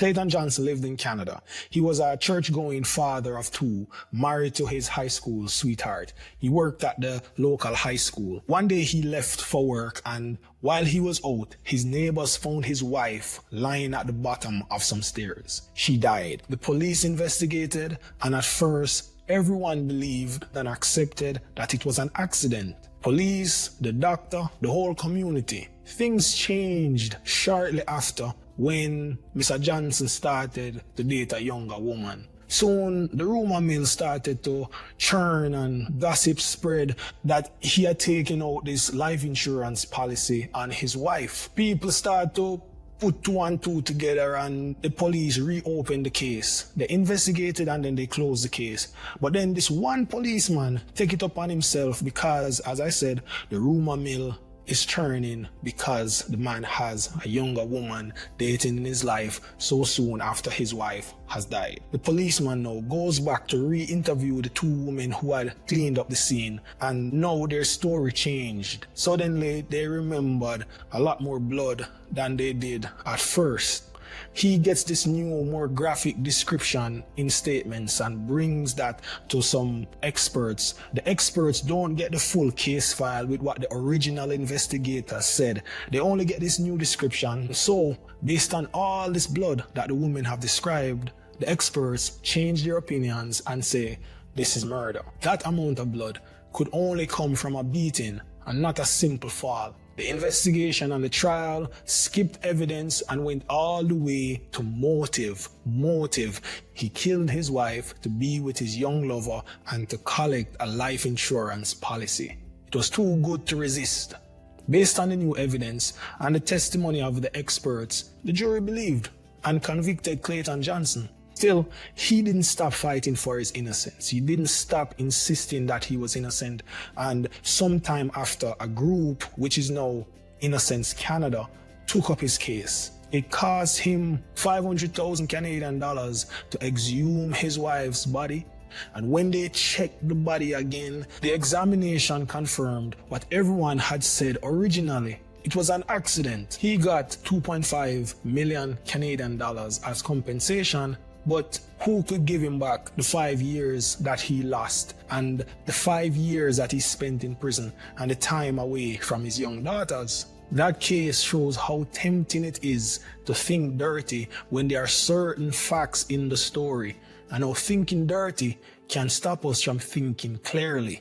Clayton Johnson lived in Canada. He was a church-going father of two, married to his high school sweetheart. He worked at the local high school. One day he left for work, and while he was out, his neighbors found his wife lying at the bottom of some stairs. She died. The police investigated, and at first, everyone believed and accepted that it was an accident. Police, the doctor, the whole community. Things changed shortly after when Mr. Johnson started to date a younger woman. Soon, the rumor mill started to churn and gossip spread that he had taken out this life insurance policy on his wife. People started to put two and two together, and the police reopened the case. They investigated and then they closed the case. But then this one policeman took it upon himself because, as I said, the rumor mill is churning because the man has a younger woman dating in his life so soon after his wife has died. The policeman now goes back to re-interview the two women who had cleaned up the scene, and now their story changed. Suddenly they remembered a lot more blood than they did at first. He gets this new, more graphic description in statements and brings that to some experts. The experts don't get the full case file with what the original investigators said. They only get this new description. So, based on all this blood that the women have described, the experts change their opinions and say, this is murder. That amount of blood could only come from a beating and not a simple fall. The investigation and the trial skipped evidence and went all the way to motive. He killed his wife to be with his young lover and to collect a life insurance policy. It was too good to resist. Based on the new evidence and the testimony of the experts, the jury believed and convicted Clayton Johnson. Still, he didn't stop fighting for his innocence. He didn't stop insisting that he was innocent. And sometime after, a group, which is now Innocence Canada, took up his case. It cost him 500,000 Canadian dollars to exhume his wife's body. And when they checked the body again, the examination confirmed what everyone had said originally. It was an accident. He got 2.5 million Canadian dollars as compensation. But who could give him back the 5 years that he lost, and the 5 years that he spent in prison, and the time away from his young daughters? That case shows how tempting it is to think dirty when there are certain facts in the story, and how thinking dirty can stop us from thinking clearly.